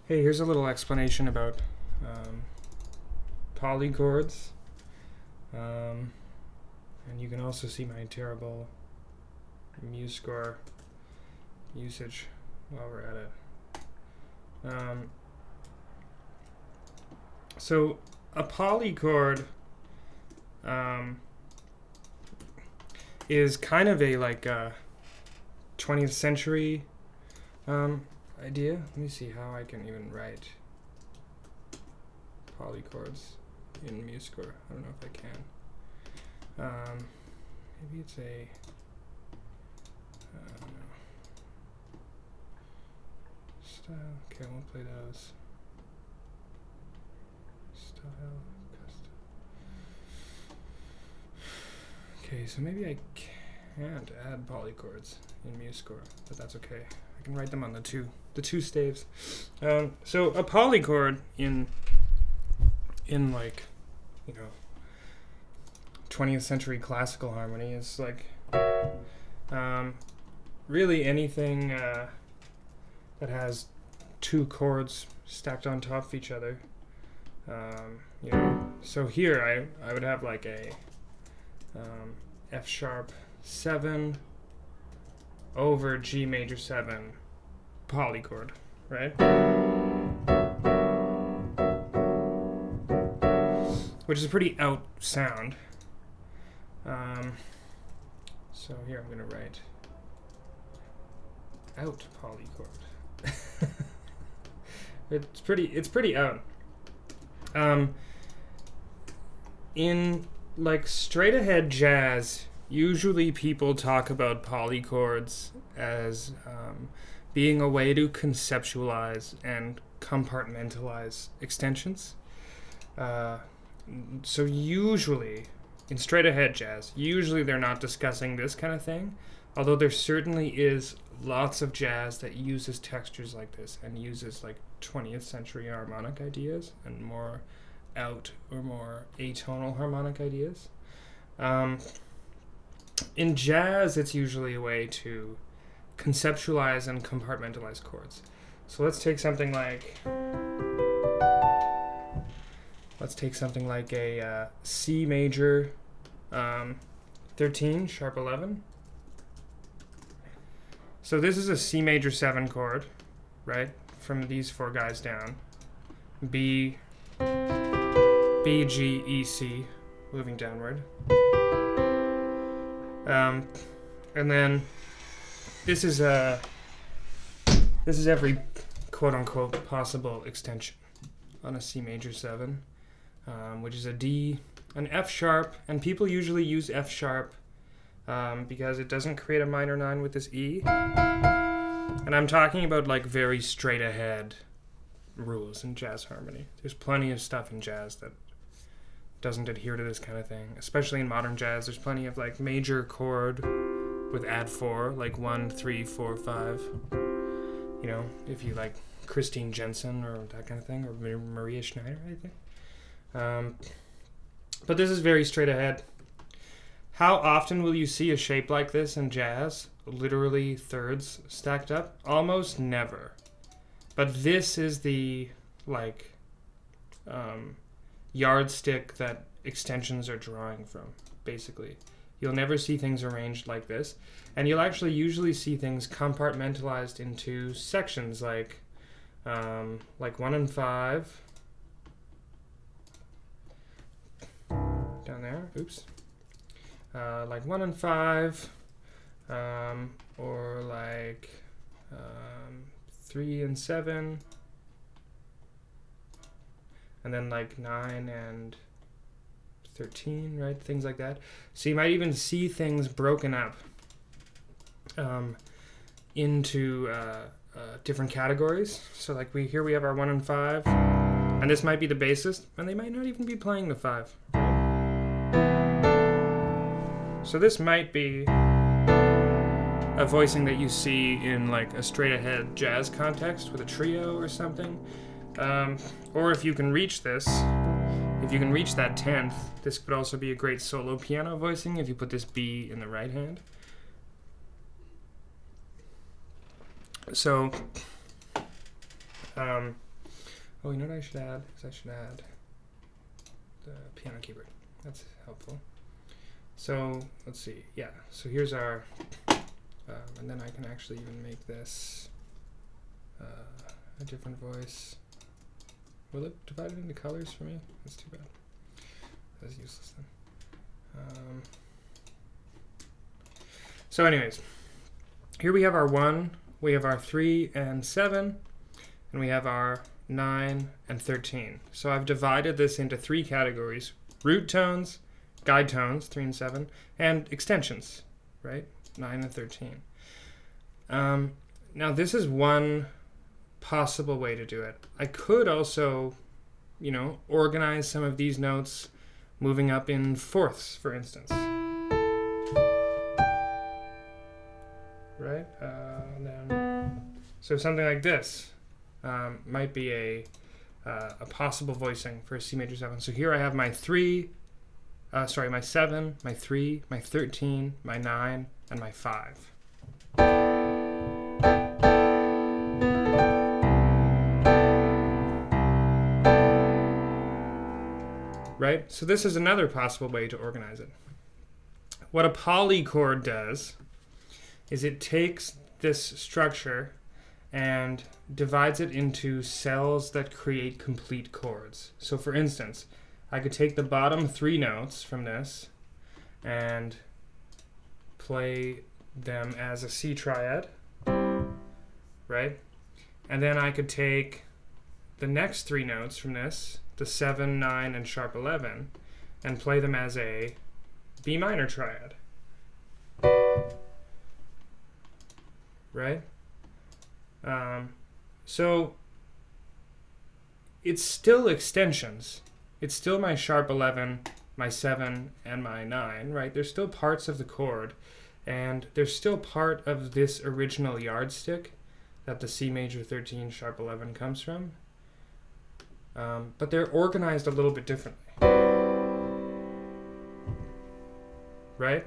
Hey, here's a little explanation about polychords. And you can also see my terrible MuseScore usage while we're at it. So a polychord is kind of a 20th century idea. Let me see how I can even write polychords in MuseScore. I don't know if I can. Maybe it's a no. Style. Okay, I won't play those. Style, custom. Okay, so maybe I can't add polychords in MuseScore, but that's okay. I can write them on the two staves. So a polychord in 20th century classical harmony is really anything that has two chords stacked on top of each other. So here I would have like a F sharp 7 over G major 7 polychord, right? Which is a pretty out sound. So here I'm going to write out polychord. It's pretty out. In like straight ahead jazz, usually people talk about polychords as being a way to conceptualize and compartmentalize extensions. So usually, in straight ahead jazz, usually they're not discussing this kind of thing, although there certainly is lots of jazz that uses textures like this and uses like 20th century harmonic ideas and more out or more atonal harmonic ideas. In jazz, it's usually a way to conceptualize and compartmentalize chords. So let's take something like a C major 13, sharp 11. So this is a C major 7 chord, right? From these four guys down. B, G, E, C, moving downward. And then this is every quote-unquote possible extension on a C major 7, which is a D, an F sharp, and people usually use F sharp because it doesn't create a minor 9 with this E. And I'm talking about like very straight ahead rules in jazz harmony. There's plenty of stuff in jazz that doesn't adhere to this kind of thing, especially in modern jazz. There's plenty of like major chord with add 4, like 1, 3, 4, 5. You know, if you like Christine Jensen or that kind of thing, or Maria Schneider, I think. But this is very straight ahead. How often will you see a shape like this in jazz? Literally thirds stacked up? Almost never. But this is the yardstick that extensions are drawing from, basically. You'll never see things arranged like this. And you'll actually usually see things compartmentalized into sections like 1 and 5. Down there, oops. Like 1 and 5, or like 3 and 7, and then like 9 and 13, right? Things like that. So you might even see things broken up into different categories. So like here we have our 1 and 5, and this might be the bassist, and they might not even be playing the 5. So this might be a voicing that you see in like a straight ahead jazz context with a trio or something. Or if you can reach this, if you can reach that 10th, this could also be a great solo piano voicing if you put this B in the right hand. So Oh, you know what I should add? I should add the piano keyboard. That's helpful. So let's see. Yeah. So here's our, and then I can actually even make this a different voice. Will it divide it into colors for me? That's too bad. That's useless then. So anyways, here we have our 1, we have our 3 and 7, and we have our 9 and 13. So I've divided this into 3 categories: root tones, guide tones, 3 and 7, and extensions, right? 9 and 13. Now this is one possible way to do it. I could also, organize some of these notes moving up in fourths, for instance. Right? So something like this might be a possible voicing for a C major 7. So here I have my my 7, my 3, my 13, my 9, and my 5. Right? So this is another possible way to organize it. What a polychord does is it takes this structure and divides it into cells that create complete chords. So for instance, I could take the bottom 3 notes from this and play them as a C triad, right? And then I could take the next 3 notes from this, the 7, 9, and sharp 11, and play them as a B minor triad. Right? So it's still extensions. It's still my sharp 11, my 7, and my 9, right? They're still parts of the chord, and they're still part of this original yardstick that the C major 13 sharp 11 comes from. But they're organized a little bit differently. Right?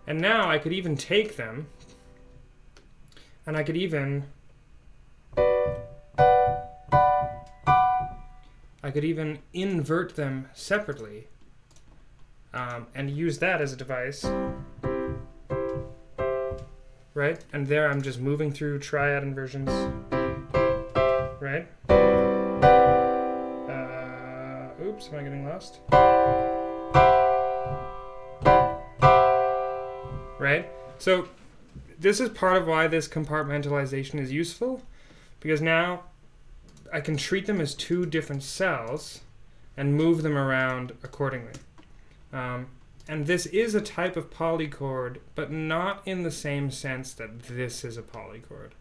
And now I could even take them and I could even invert them separately and use that as a device. Right? And there I'm just moving through triad inversions. Right? Oops, am I getting lost? Right? So this is part of why this compartmentalization is useful, because now I can treat them as 2 different cells and move them around accordingly. And this is a type of polychord, but not in the same sense that this is a polychord,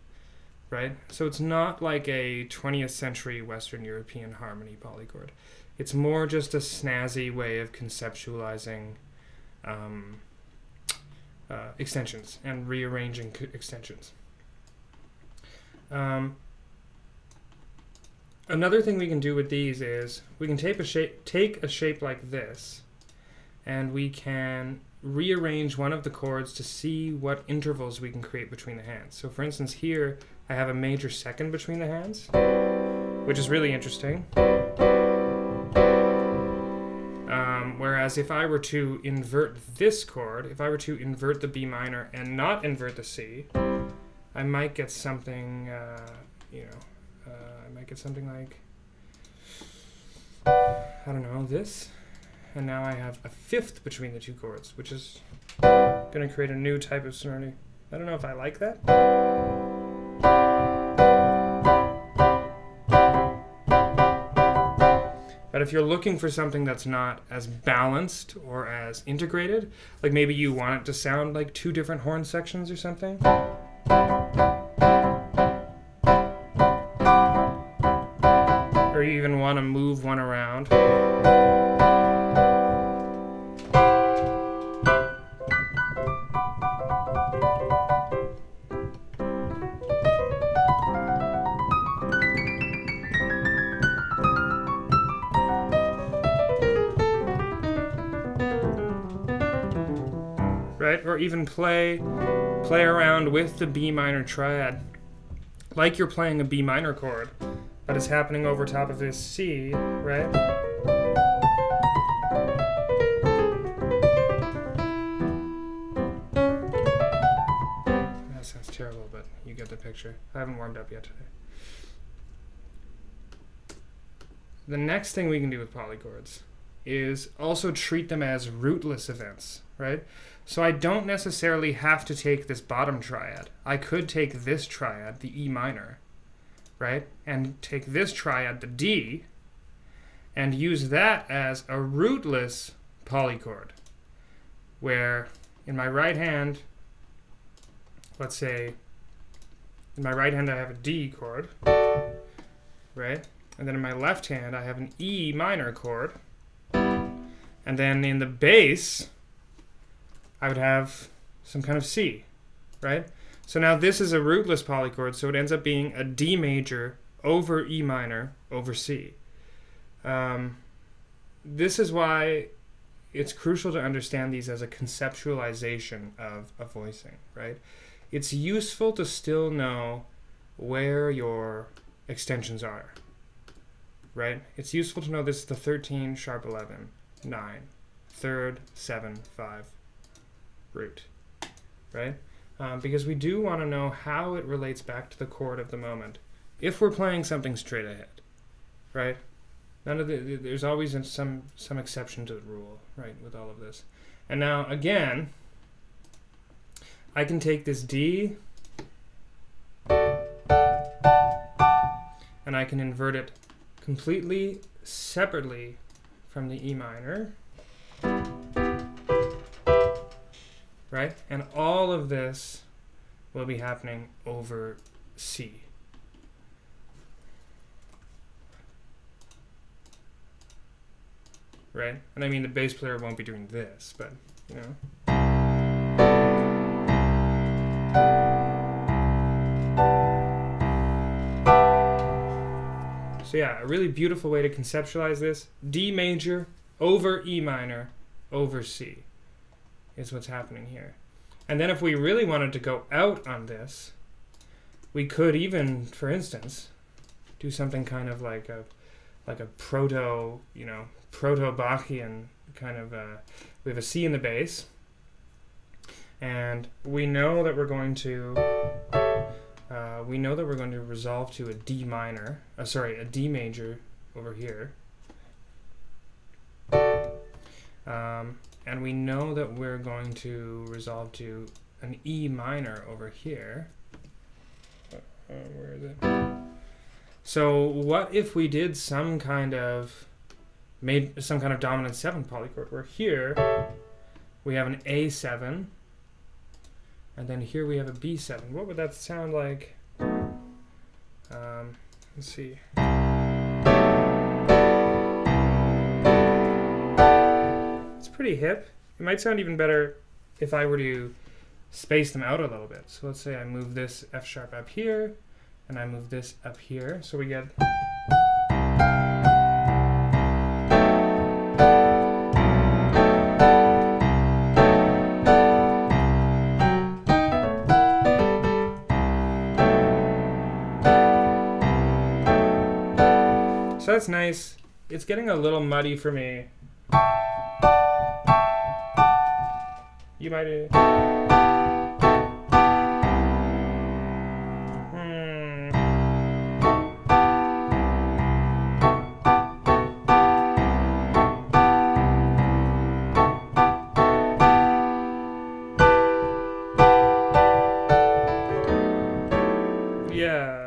right? So it's not like a 20th century Western European harmony polychord. It's more just a snazzy way of conceptualizing extensions and rearranging extensions. Another thing we can do with these is we can take a shape like this, and we can rearrange one of the chords to see what intervals we can create between the hands. So for instance, here I have a major 2nd between the hands, which is really interesting. Whereas if I were to invert this chord, if I were to invert the B minor and not invert the C, I might get something, I might get something like, I don't know, this. And now I have a 5th between the 2 chords, which is going to create a new type of sonority. I don't know if I like that. But if you're looking for something that's not as balanced or as integrated, like maybe you want it to sound like 2 different horn sections or something, or you even want to move one around, right? Or even play around with the B minor triad, like you're playing a B minor chord, but it's happening over top of this C, right? That sounds terrible, but you get the picture. I haven't warmed up yet today. The next thing we can do with polychords is also treat them as rootless events, right? So I don't necessarily have to take this bottom triad. I could take this triad, the E minor, right? And take this triad, the D, and use that as a rootless polychord, where in my right hand, let's say, in my right hand I have a D chord, right? And then in my left hand, I have an E minor chord. And then in the bass, I would have some kind of C, right? So now this is a rootless polychord, so it ends up being a D major over E minor over C. This is why it's crucial to understand these as a conceptualization of a voicing, right? It's useful to still know where your extensions are. Right? It's useful to know this is the 13, sharp 11, 9, third, 7, 5, root, right? Because we do want to know how it relates back to the chord of the moment. If we're playing something straight ahead, right? There's always some exception to the rule, right, with all of this. And now, again, I can take this D and I can invert it completely separately from the E minor, right? And all of this will be happening over C. Right? And I mean, the bass player won't be doing this, but, you know. So yeah, a really beautiful way to conceptualize this. D major over E minor over C is what's happening here. And then if we really wanted to go out on this, we could even, for instance, do something kind of like a proto-Bachian kind of, we have a C in the bass, and we know that we're going to resolve to a D minor, a D major over here. And we know that we're going to resolve to an E minor over here. Where is it? So what if we did some kind of dominant 7 polychord, where here we have an A7, and then here we have a B7. What would that sound like? Let's see. It's pretty hip. It might sound even better if I were to space them out a little bit. So let's say I move this F sharp up here, and I move this up here. So we get... So that's nice. It's getting a little muddy for me. You might... Yeah.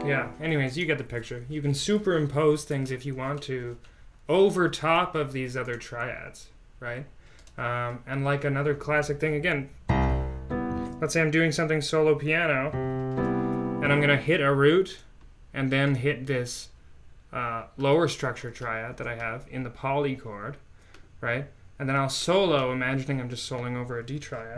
Yeah, anyways, you get the picture. You can superimpose things if you want to over top of these other triads, right? And like another classic thing, again, let's say I'm doing something solo piano, and I'm going to hit a root, and then hit this lower structure triad that I have in the poly chord, right? And then I'll solo, imagining I'm just soloing over a D triad.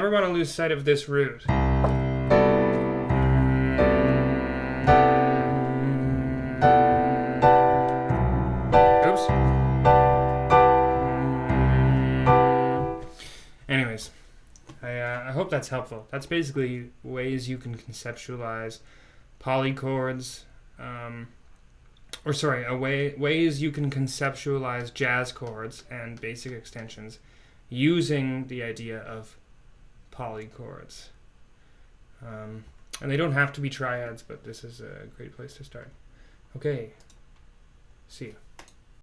never want to lose sight of this root. Oops. Anyways, I hope that's helpful. That's basically ways you can conceptualize polychords, ways you can conceptualize jazz chords and basic extensions using the idea of polychords. And they don't have to be triads, but this is a great place to start. Okay, see you.